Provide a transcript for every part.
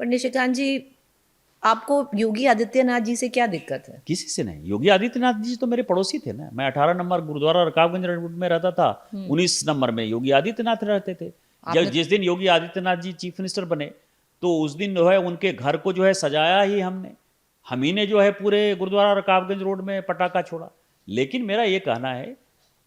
पर निशिकांत जी, आपको योगी आदित्यनाथ जी से क्या दिक्कत है? किसी से नहीं। योगी आदित्यनाथ जी तो मेरे पड़ोसी थे ना। मैं 18 नंबर गुरुद्वारा रकाबगंज रोड में रहता था, हम्म। 19 नंबर में योगी आदित्यनाथ रहते थे। जब आपने जिस दिन योगी आदित्यनाथ जी चीफ मिनिस्टर बने, तो उस दिन जो है उनके घर को जो है सजाया ही हमने। हम ही ने जो है पूरे गुरुद्वारा रकाबगंज रोड में पटाखा छोड़ा। लेकिन मेरा ये कहना है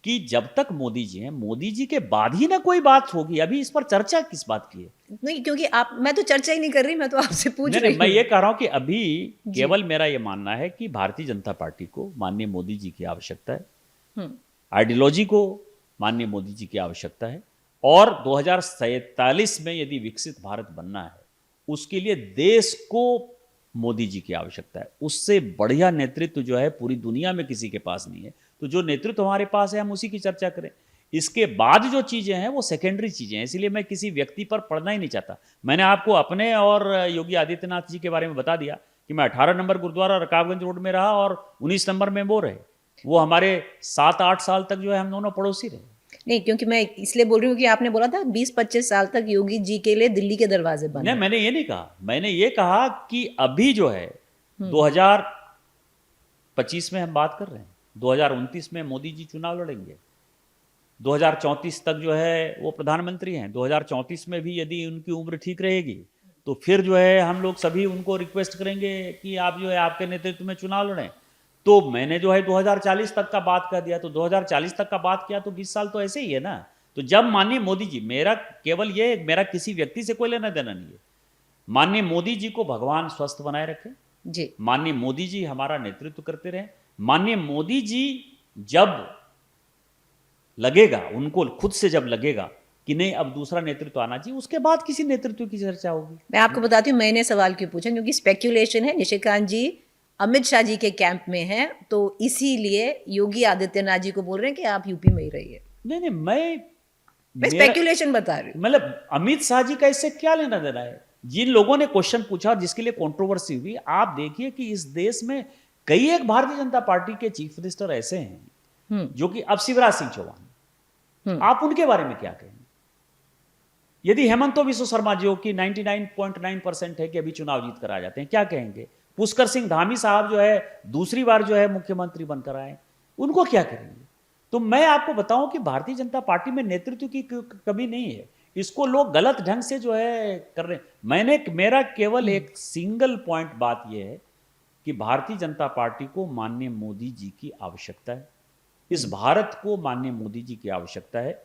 कि जब तक मोदी जी हैं, मोदी जी के बाद ही ना कोई बात होगी। अभी इस पर चर्चा किस बात की है? नहीं, क्योंकि आप मैं तो चर्चा ही नहीं कर रही, मैं तो आपसे पूछ नहीं नहीं, रही मैं हूँ। ये कह रहा हूं कि अभी जी। केवल मेरा ये मानना है कि भारतीय जनता पार्टी को माननीय मोदी जी की आवश्यकता है, हम्म। आइडियोलॉजी को माननीय मोदी जी की आवश्यकता है, और 2047 में यदि विकसित भारत बनना है, उसके लिए देश को मोदी जी की आवश्यकता है। उससे बढ़िया नेतृत्व जो है पूरी दुनिया में किसी के पास नहीं है। तो जो नेतृत्व हमारे पास है, हम उसी की चर्चा करें। इसके बाद जो चीज़ें हैं वो सेकेंडरी चीज़ें हैं, इसलिए मैं किसी व्यक्ति पर पढ़ना ही नहीं चाहता। मैंने आपको अपने और योगी आदित्यनाथ जी के बारे में बता दिया कि मैं 18 नंबर गुरुद्वारा रकाबगंज रोड में रहा और 19 नंबर में वो रहे। वो हमारे 7-8 साल तक जो है हम दोनों पड़ोसी रहे। नहीं, क्योंकि मैं इसलिए बोल रही हूँ कि आपने बोला था 20-25 साल तक योगी जी के लिए दिल्ली के दरवाजे बंद नहीं, हैं। मैंने ये नहीं कहा। मैंने ये कहा कि अभी जो है हम्म। 2025 में हम बात कर रहे हैं, 2029 में मोदी जी चुनाव लड़ेंगे, 2034 तक जो है वो प्रधानमंत्री हैं, 2034 में भी यदि उनकी उम्र ठीक रहेगी तो फिर जो है हम लोग सभी उनको रिक्वेस्ट करेंगे कि आप जो है आपके नेतृत्व में चुनाव लड़ें। तो मैंने जो है 2040 तक का बात कर दिया, तो 2040 तक का बात किया तो 20 साल तो ऐसे ही है ना। तो जब माननीय मोदी जी, मेरा केवल ये, मेरा किसी व्यक्ति से कोई लेना देना नहीं है। माननीय मोदी जी को भगवान स्वस्थ बनाए रखें, जी। माननीय मोदी जी हमारा नेतृत्व करते रहें। माननीय मोदी जी जब लगेगा, उनको खुद से जब लगेगा कि नहीं अब दूसरा नेतृत्व आना चाहिए, उसके बाद किसी नेतृत्व की चर्चा होगी। मैं आपको बताती हूँ मैंने सवाल क्यों पूछा, क्योंकि स्पेक्यूलेशन है निशिकांत जी अमित शाह जी के कैंप में हैं, तो इसीलिए योगी आदित्यनाथ जी को बोल रहे हैं कि आप यूपी में ही रहिए। नहीं नहीं, मैं मेरा स्पेक्यूलेशन बता रही हूँ। मतलब अमित शाह जी का इससे क्या लेना देना है? जिन लोगों ने क्वेश्चन पूछा और जिसके लिए कंट्रोवर्सी हुई, आप देखिए कि इस देश में कई एक भारतीय जनता पार्टी के चीफ मिनिस्टर ऐसे हैं हम्म। जो कि अब शिवराज सिंह चौहान, हम्म। आप उनके बारे में क्या कहेंगे? यदि हेमंतो विश्व शर्मा जो कि 99.9% है कि अभी चुनाव जीत कर आ जाते हैं, क्या कहेंगे? पुष्कर सिंह धामी साहब जो है दूसरी बार जो है मुख्यमंत्री बनकर आए, उनको क्या करेंगे? तो मैं आपको बताऊं कि भारतीय जनता पार्टी में नेतृत्व की कमी नहीं है। इसको लोग गलत ढंग से जो है कर रहे हैं। मेरा केवल एक सिंगल पॉइंट बात यह है कि भारतीय जनता पार्टी को माननीय मोदी जी की आवश्यकता है। इस भारत को माननीय मोदी जी की आवश्यकता है।